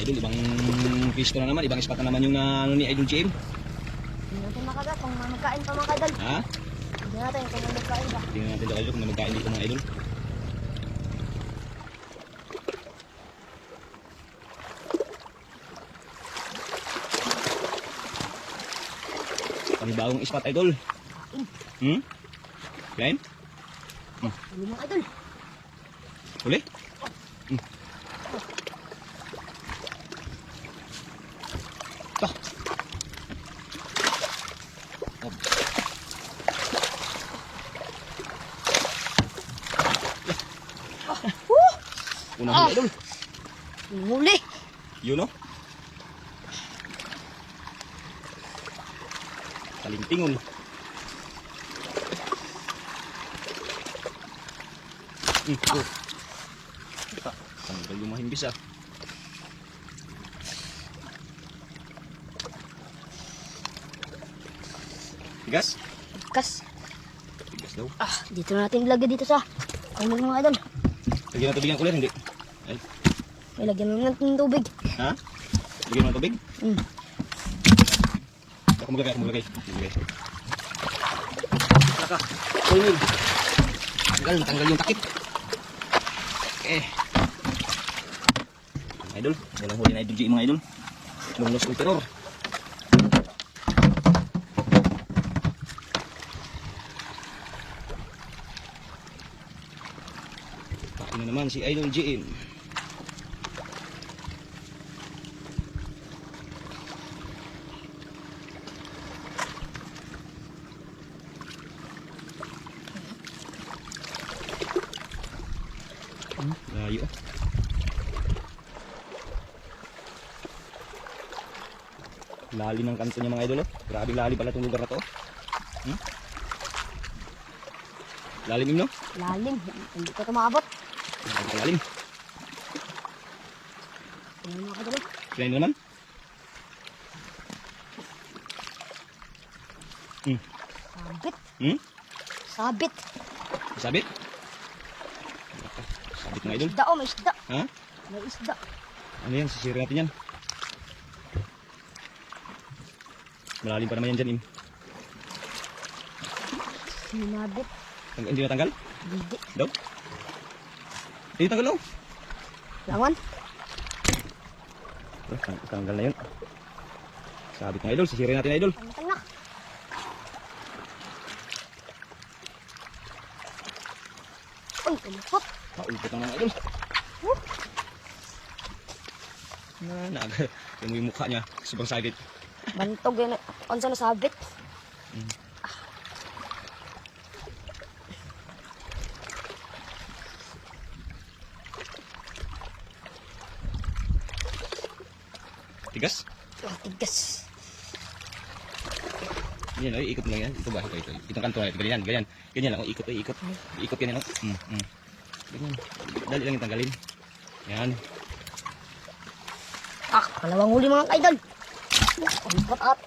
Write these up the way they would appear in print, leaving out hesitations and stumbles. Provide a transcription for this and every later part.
idol, ibang pisto na naman, ibang spot na naman yung ano ni Idol JM. Hindi natin makagat kung magkain pa mga idol. Ha? Hindi natin kung magkain pa. Tingnan natin daw idol kung magkain dito mga idol. Panibagong spot idol. Kain? Hindi mga idol. Uli? Ito. Unang huli idol. Huli. Yun o. Talintingon. Tanggal yung mahimbis ah. Tigas? Kas. Tigas daw. Dito na natin ilagay dito sa ulo mga idol. Lagyan ng tubig ang kulit, hindi? Ay. May lagyan naman natin ng tubig. Ha? Lagyan mo ng tubig? Ako maglagay, ako maglagay. Naka. Kulmig. Natanggal yung takip. Okay. Idol, walang huli na Idol J mga idol. Lunglos ulteror. Paki na naman si Idol JM. Layo. Lalim ng kanto niya mga idol. Grabe lalim pala itong lugar na to. Lalim yun no? Lalim. Hindi ko ito maabot. Lalim. Tingnan mga idol. Sila naman. Sabit. Sabit. Sabit Mga idol. Isda oh, may isda. Ha? May isda. Ano yan? Sisiri natin yan. Malalim pa naman yan dyan, Im. Sinabit. Hindi natanggal? Hindi. Daw? Hindi tanggal daw. Lawan. Tanggal na yun. Sabit mga idol. Sisiri natin idol. Tanggal na. Uy, ulupot. Maulpot ng mga idol. Yung mukha niya, sobrang sakit. Bantog yun. Ano sa nasabit? Tigas? Tigas. Yan, ikot mo lang yan. Ito ba? Ito. Itong kanto na ito. Ganyan, ganyan. Ganyan lang. Ikot, ikot. Ikot yan. Ganyan. Dali lang yung tanggalin. Yan. Kalawang huli mga idol. Ulupot at.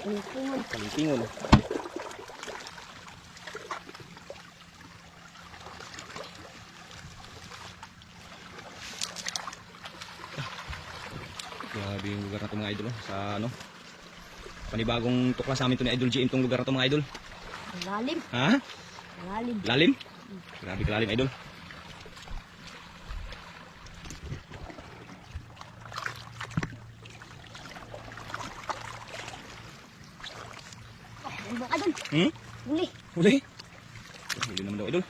Kalintingon. Kalintingon. Grabe yung lugar na ito mga idol. Sa ano? Panibagong tuklas sa amin ito ni Idol JM itong lugar na ito mga idol. Lalim. Ha? Lalim. Lalim? Grabe kalalim idol. Mga idol. Huli. Huli? Huli naman daw idol.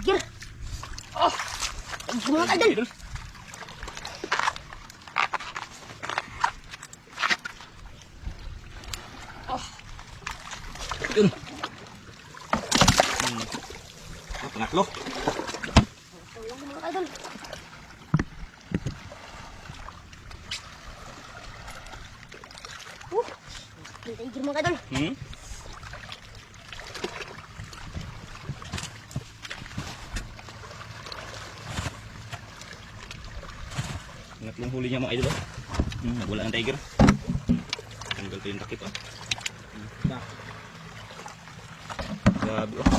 Gir. Mga idol. Yun. Pangatlo. Mga idol. Tigil mga idol. Pangatlong huli niya mga idol. Nagwala ng tiger. Tanggal ko yung takip. Grabe oh.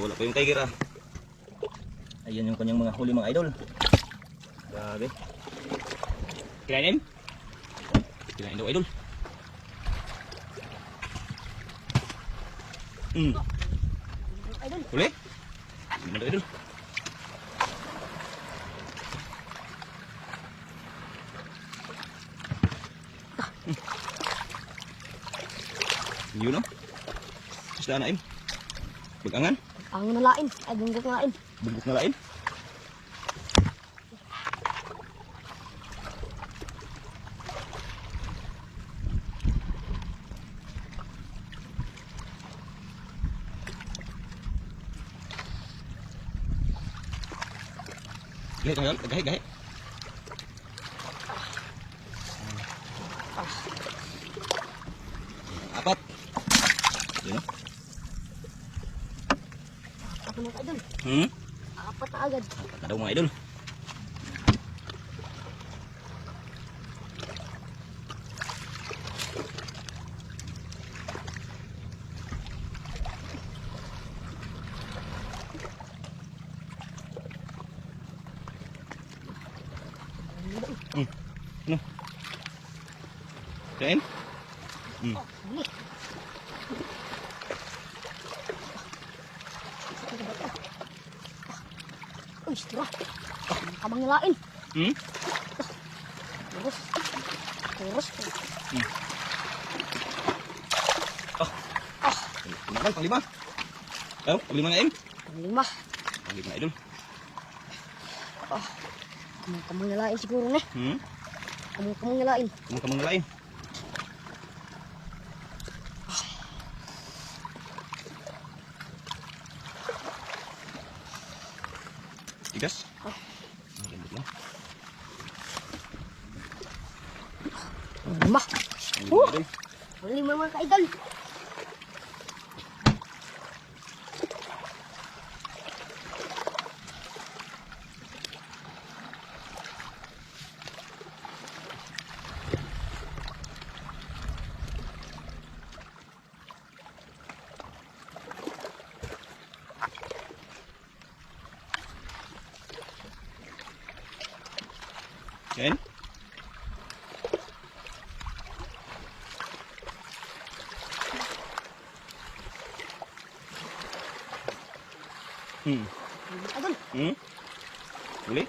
Wala pa yung tiger ah. Ayan yung kanyang mga huli mga idol. Grabe. Kinain? Kinain daw idol. Idol. Huli? Gimana idol? Yun no? Isda na im. Bagangan? Ang nalain. Ay, bunggok nalain. Bubuk na lain. Gahe, gahe. Apat. Yun no? Ako mga idol. Apat na agad. Apat na daw mga idol. Ano? Kain? Oh, huli. Uy, sira. Kamang nalain. Terus. Terus. Panglima, panglima. Oh, panglima na im. Panglima. Panglima idol. Kamang nalain siguro na. Kamang nalain. Kamang lain. Tigas. Lembut lang. Panglima. Idol. Panglima mga ka-idol. Kain? Idol. Boleh?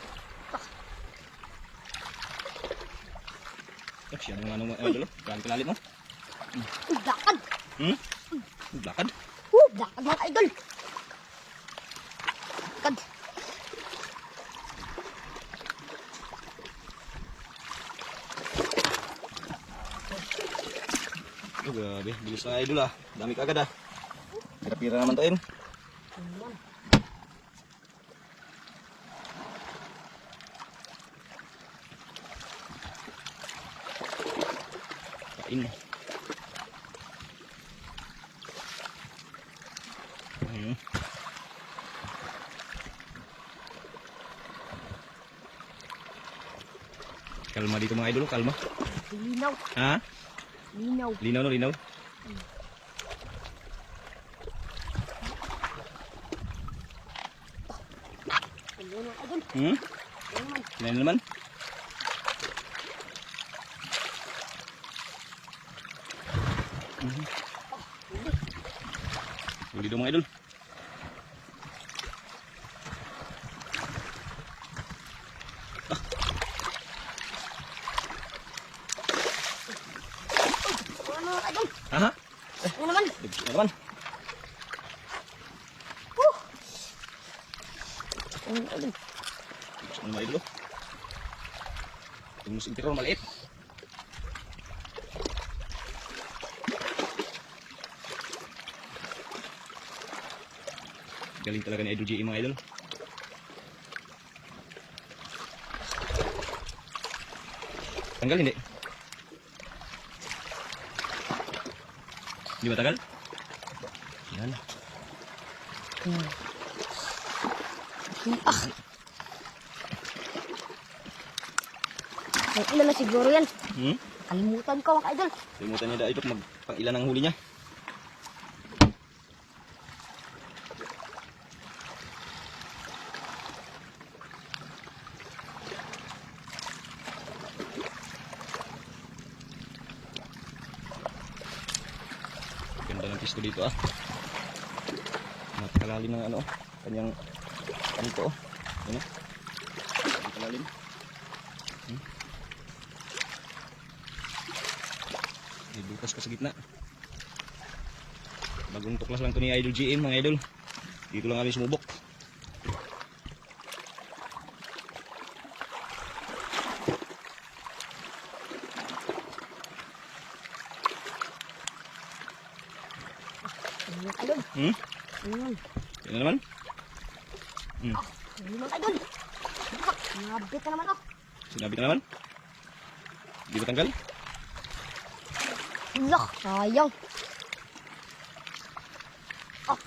Siya nung ano dulu, kalalit mo. Uy, dakad. Lakad. Dakad mga ka-idol. Dakad. Oh, grabe, bilis na idol ah. Dami kagad ah. Pira-pira naman to, Ayan. Kain mo. Kalma dito mga idol, kalma. Linaw. Ha? Linaw. Linaw no, linaw. Ayan mga idol. Ayan naman. Huli daw mga idol. Ayan mga idol. Aha. Ayan naman. Ano naman? Ayan idol. Gusto mo mga idol. Tumus yung tiro maliit. Galing talaga ni Idol GE mga idol. Tanggal hindi? Hindi matagal? Yan. May ilan na siguro yan. Hmm? Kalimutan ko mga idol. Limutan niya da idol pang ilan ang huli niya. Pisto dito ah. Napakalalim ng ano, kanyang kanito oh. Ano? Napakalalim. May butas pa sa gitna. Bagong tuklas lang to ni Idol GM mga idol. Dito lang kami sumubok. Ayun mga idol. Ayun. Yan na naman. Ayun mga idol. Nabit na naman oh. Sinabi na naman. Hindi ba tanggal? Lah, sayang.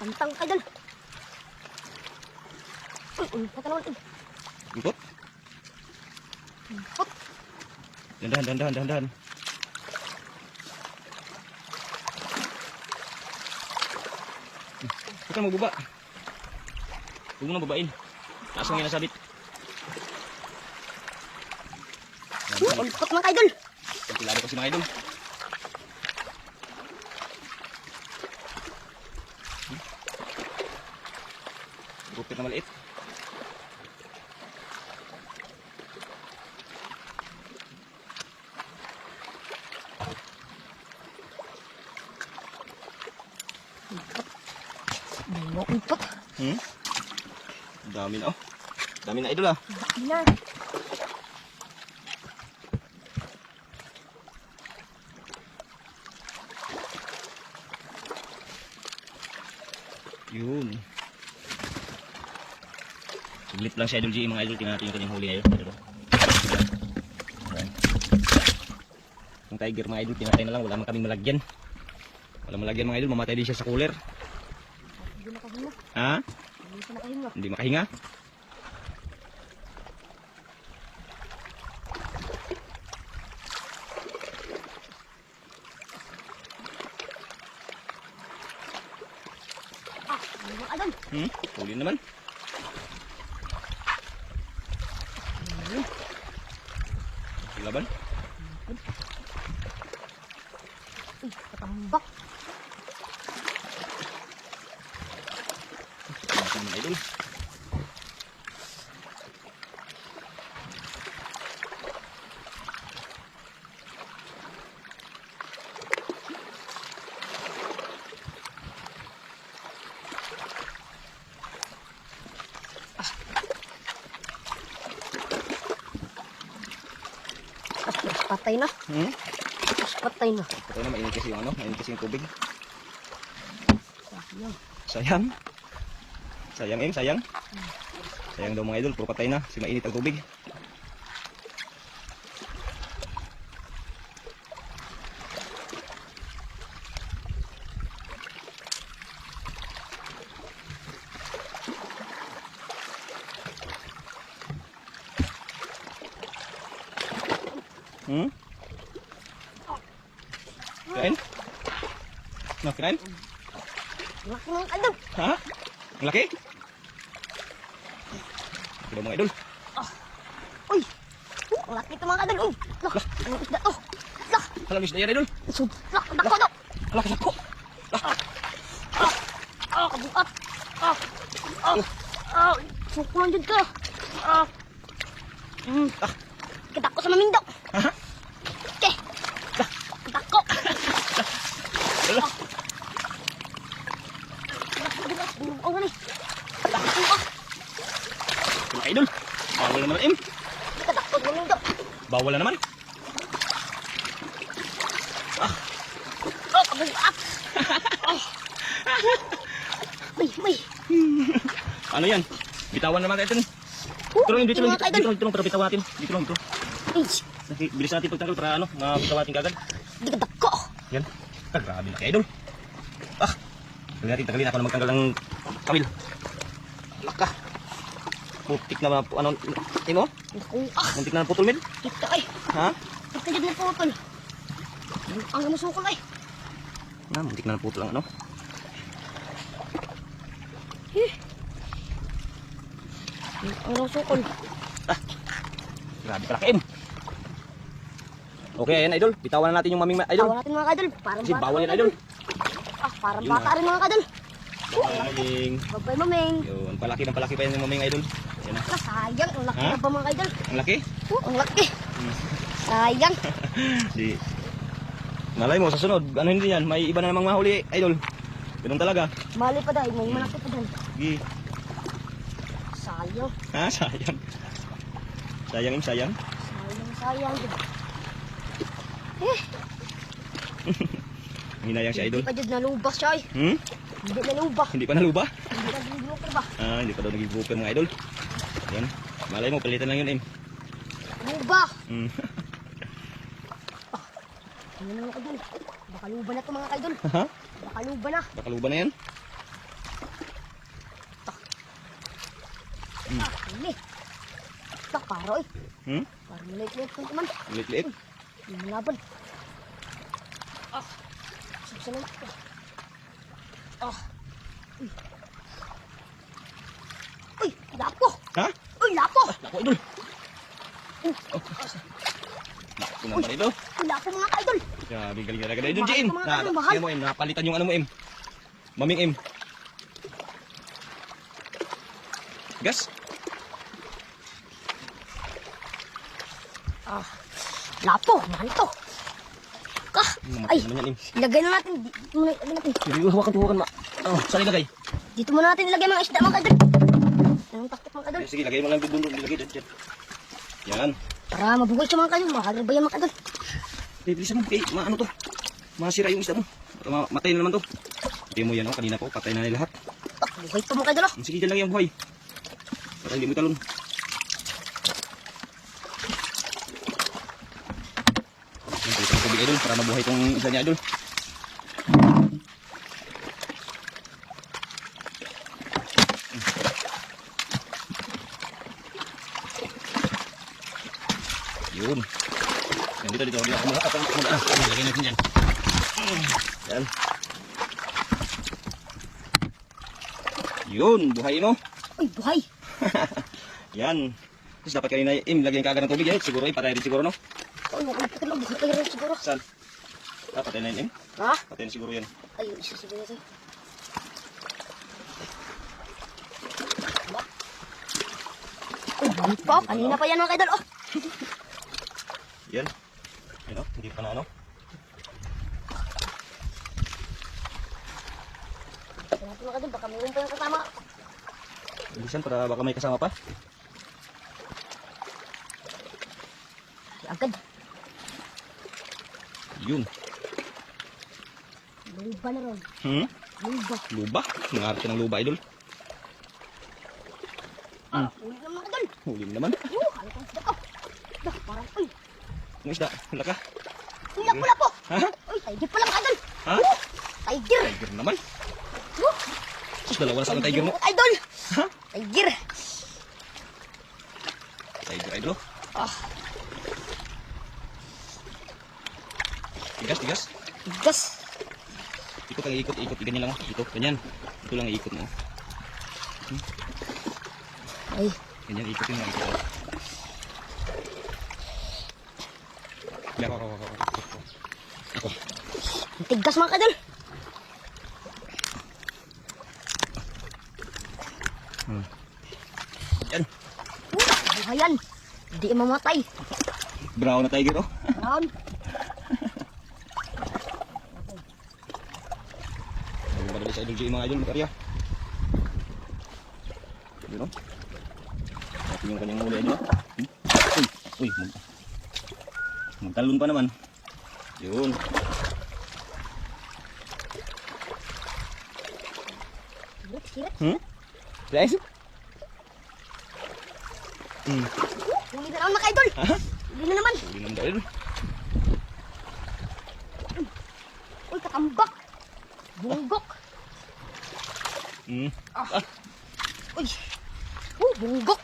Kantang idol. Uy, ulpat na naman. Lungkot? Ulpat. Dahan. Huwag kang magbaba. Huwag mo nang babain. Taas lang yung nasabit. Ulpat mga idol. Pagkilado ko si mga idol. Rupit na maliit. Dalawang ulpat. Dami na oh. Dami na idol ah. Ilan. Yun. Saglit lang si Idol G mga idol. Tingnan natin yung kanyang huli ngayon. Ito. Ayan. Yung tiger mga idol, pinatay na lang. Wala man kaming malagyan. Wala malagyan mga idol. Mamatay din siya sa cooler. Hindi nakahinga. Ha? Hindi siya nakahinga. Hindi makahinga. Dalawang idol. Huli naman. Laban. Uy, patambak. Mga idol. Patay na. Patay na. Patay na, mainit kasi yung ano, mainit kasi yung tubig. Sayang. Sayang. Sayang. Sayang daw mga idol, puro patay na. Kasi mainit ang tubig. Kirain? No, kirain? Laki ng idol. Ha? Ang laki? Ito mga idol. Uy. Ang laki ito mga idol. Uy. Lah, anong isda to? Lah, Halang isda yan idol. lah, dako to. Halak, halak ko. Kabukat. Sukulan dyan ka. Kadako sa mamindo. Ha? Okay. Kadako. Hala. Oh, gani. Mga idol. Bawal na naman im. Kadako sa mamindo. Bawal na naman. Kabukat. May. Ano yan? Bitawan naman natin. Dito lang, pero bitawan natin. Dito lang. Bilis natin pagtanggal para ano, mabitawan natin kagad. Di kadako. Yan. Grabe na kay idol. Tagalin ako na magtanggal ng kamil. Laka. Putik na ano, mo? Muntik na putol min. Kita ay. Ha? Kita dyan na putol. Ang gamusukol ay. Muntik na putol ang ano. Ang gamusukol. Grabe kalaki im. Okay, ayan idol. Bitawan na natin yung maming idol. Tawa natin mga idol. Parang Kasi bawal yan idol. Parang Yun, bata rin mga kadol. Maming. Babay maming. Yun, palaki ng palaki pa yan yung maming idol. Yan na. Sayang, ang laki Ha? na ba mga kadol? Ang laki. Ang laki. Sayang. Di. Malay mo, sa sunod, ano hindi yan? May iba na namang mahuli, idol. Ganun talaga. Mali pa dahil, may malaki pa dahil. Gi. Sayang. Ha, sayang. Sayang, sayang. Sayang. Hinayang si idol. Hindi pa dyan nalubas siya eh. Hmm? Hindi nalubas. Hindi pa naluba? Hindi na nalubas ba? Ah, hindi pa daw naging grouper mga idol. Yan. Malay mo, palitan lang yun, Luba. Hmm. Ano na mga kadol? Baka luba na ito mga kadol. Ha? Baka luba na. Baka luba na yan? Ini. Tak paro eh. Hmm? Parang liit-liit kung kuman. Liit-liit. Yung laban. Subsalan. Uy. Uy, lapo. Ha? Uy, lapo. Naku, idol. Naku naman, idol. Uy, lapo mga ka-idol. Grabe, galing talaga na idol, Mahal Jim. ka mga idol, mahal. Tingnan mo, napalitan yung ano mo, Maming, Gas? Lapo, mahal to. Ay, Naman yan, ilagay na natin. Dito muna ilagay natin. Pero hawakan ma. Oh, saan ilagay? Dito muna natin ilagay mga isda mga ka-idol. Anong taktik mga ka-idol? Sige, lagay mo lang doon, ilagay doon. Yan. Para mabuhay siya mga ka-idol. Mahal ba yan mga ka-idol? Bilisan mo, maano to? Masira yung isda mo. Matay na naman to. Hindi mo yan, kanina po, patay na lahat. Buhay to mga ka-idol. Sige, dyan lang yung buhay. Para hindi mo talon. Yan, palitan ng tubig, idol, para mabuhay itong isda niya, idol. Yun. Yan, dito. Lagay natin dyan. Yan. Yun, buhay mo. Uy, buhay. Yan. Tapos dapat kanina, lagyan ka agad ng tubig, siguro, patay rin siguro, no? Uy, nakalapit lang. Buhay rin siguro. Saan? Patay na yun, Ha? Patay na siguro yan. Ay, isa siguro sa'yo. Uy, buhay pa. Kanina pa yan mga ka-idol. Yan. Yan, hindi pa na, ano? Kaya natin mga ka-idol. Baka mayroon pa yung kasama. Bilisan para baka may kasama pa. Agad. Yun. Luba na ron. Hmm? Luba. Luba. Nangarap siya ng luba, idol. Ulit na mga ka-idol. Huli mo naman. Halakang isda ko. Dah, parang, uy. Ano isda? Wala ka. Uy, lapo. Ha? Uy, tiger pala mga ka-idol. Ha? Tiger. Tiger naman. Oh, Sus, dalawa na sa akin tiger mo. mga ka-idol. Ha? Tiger. Tiger, idol. Ah, Tigas. tigas. Ikot lang, ikot. Ganyan lang. Ito, ganyan. Ito lang ikot mo. Ay, Ganyan, ikotin mo. Ako. ang tigas mga ka-idol. Yan. Buhayan. Hindi mamatay. Brown na tiger, oh. Brown. Madali sa idol G, mga idol, makarya. Yun, oh. Natin yung kanyang huli, idol. Uy. Magtalon pa naman. Yun. Sirit. Guys? Huli na naman mga ka-idol. Ha? Huli na naman. Huli naman daw, idol. Uy, kakambak. Bunggok. Uy. Bunggok.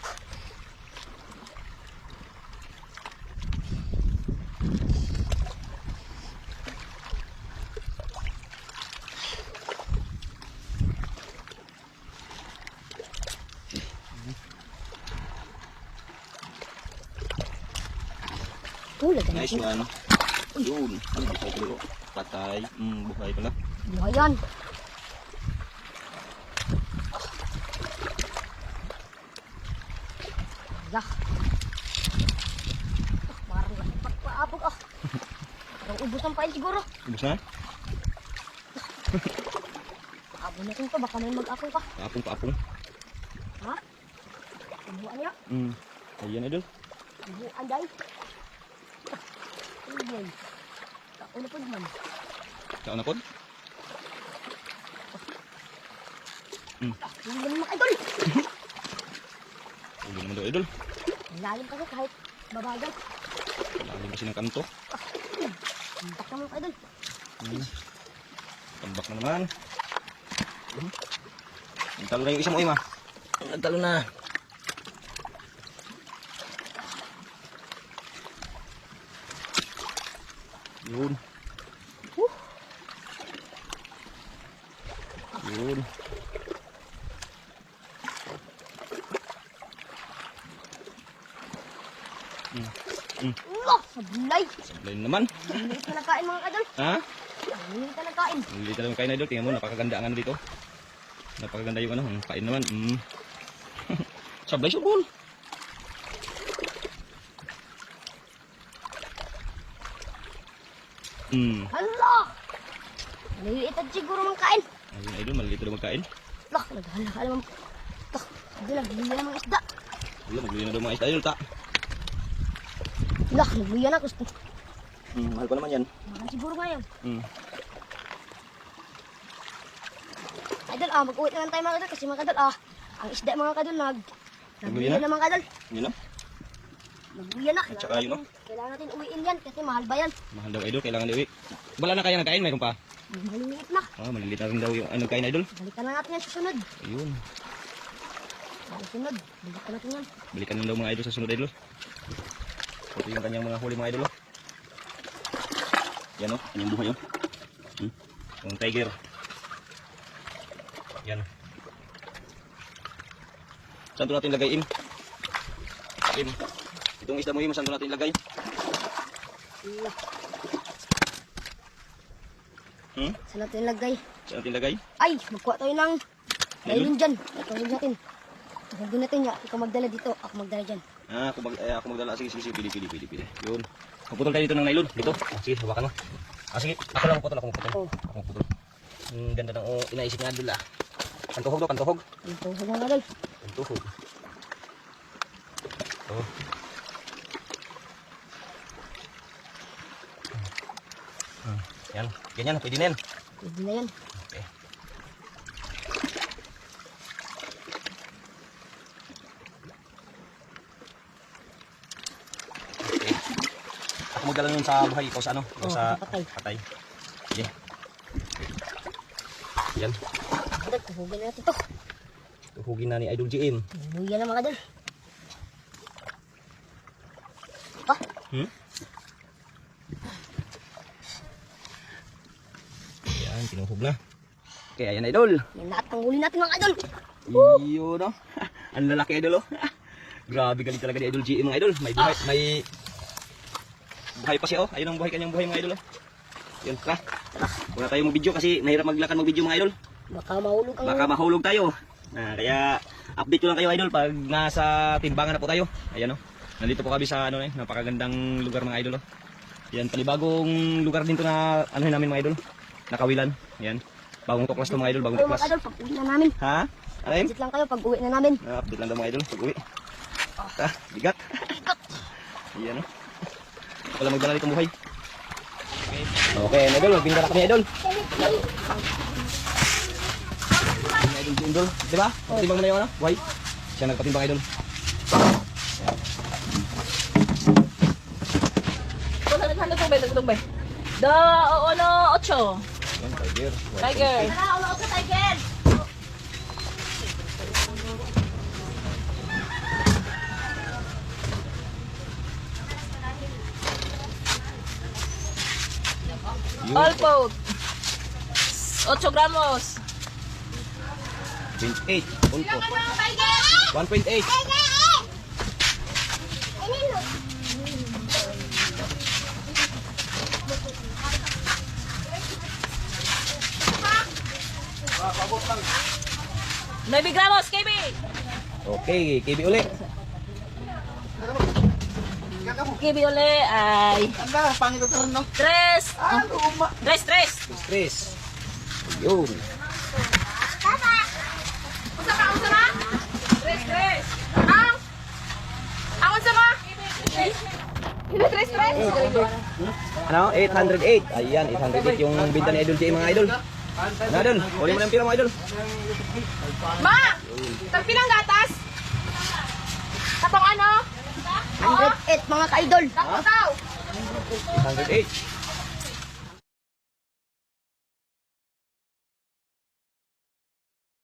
Lagyan Nice natin. one. Yun. Buhay pala. Patay. Buhay pala. Buhayan. Yak. Parang paabog ah. Parang ubos ang pain siguro. Ubus na? Paabog natin to, baka may mag-apong pa. Paapong. Ha? Ibuan niya. Ayan idol. Ibuan dahil. Ayan. Kauna po naman. Kaon na pod? Hindi naman mga idol. Uli naman daw idol. Lalim kasi kahit babagal. Lalim kasi ng kanto. Tambak naman mga idol. Tambak na naman. Nagtalo na yung isa mo ima. Nagtalo na. Yun. Yun. Allah, sablay. Sablay na naman. Lilit na nagkain mga idol. Ha? Lilit na nagkain. Hindi talagang kain idol. Tingnan mo, napakaganda ang ano dito. Napakaganda yung ano. Kain naman. Sablay subol. Allah! Lilit at siguro mga kain. Ayun idol, malilito na magkain. Allah, naghala naman. Allah, hindi nagliya ng mga isda. Ayun, magluya na daw mga isda idol ta. Allah, nagliya na. Gusto. Mahal pa naman yan. Mahal siguro ngayon. Idol, mag-uwi naman tayo mga idol. Kasi mga idol, ang isda mga idol, nagliya na mga idol. Yun na. Nagliya na. At saka yun no. Kailangan natin uwiin yan kasi mahal ba yan? Mahal daw idol, kailangan iuwi. Wala na kaya nagkain, mayroon pa. Maliliit na. Maliliit na rin daw yung nagkain idol. Balikan na natin yan sa sunod. Ayun. Sa sunod, balikan natin yan. Balikan lang daw mga idol sa sunod idol. Ito yung kanyang mga huli mga idol. Yan o, kanyang buhay o. Yung tiger. Yan. Saan natin lagay im? Im. Itong isda mo im, saan natin lagay? Allah. Saan natin lagay? Saan natin lagay? Ay, magkuha tayo ng nylon dyan. Tuhog natin. Tuhogin natin ya. Ikaw magdala dito, ako magdala dyan. Ako magdala. Sige, pili. Yun. Puputol tayo dito ng nylon. Dito. Sige, hawakan mo. Sige, ako lang putol. Ako putol. Ganda ng inaisip niya dula. Pantuhog daw, pantuhog. Tuhog mga idol. Pantuhog. Oh. Yan, ganyan, pwede na yan. Pwede na yan. Okay. Okay. Ako magdala nun sa buhay, ikaw sa ano? Ikaw sa patay. Sige. Yan. Idol, tuhogin natin to. Tuhugin na ni Idol GM. Luya na mga idol. Pa? Yan, tinuhog na. Okay, ayan Idol. Yan lahat ng huli natin mga idol. Iyo no. Ang lalaki Idol oh. Grabe galing talaga ni Idol GM mga idol. May buhay, may buhay pa siya oh. Ayun ang buhay kanyang buhay mga idol oh. Yan ka. Wala tayong video kasi nahirap maglakad mag-video mga idol. Baka mahulog tayo. Kaya update ko lang kayo idol pag nasa timbangan na po tayo. Ayan oh. Nandito po kami sa ano napakagandang lugar mga idol oh. Yan panibagong lugar din to na ano namin mga idol. Nakawilan. Yan. Bagong tuklas to mga idol, bagong tuklas. Mga idol, pag-uwi na namin. Ha? Ano yun? Update lang kayo pag-uwi na namin. Update lang daw mga idol pag-uwi. Bigat. Yan oh. Wala magdala ditong buhay. Okay, idol, magbinda na kami idol. Idol, di ba? Patimbang mo na yung ano? Buhay. Siya nagpatimbang idol. Tumbay. Da, ano, 8. Yan, tiger. Tiger. Tara, ulo ka tiger! All coat. 8 gramos. 28. Ulpo. 1.8. Maybe gramos, KB. Okay, KB ulit. Kibi uli ay... Anda, pangit ito no? Tres! Tres! Stress. Yun. Tres! Ang sama! Tres! Ano? 808. Ayan, 808 yung binta ni Idol J mga idol. Ano idol? Huli mo lang pira mga idol. Ma! Tagpilang gatas! Katong ano? 108 mga ka-idol. Takot daw! 808.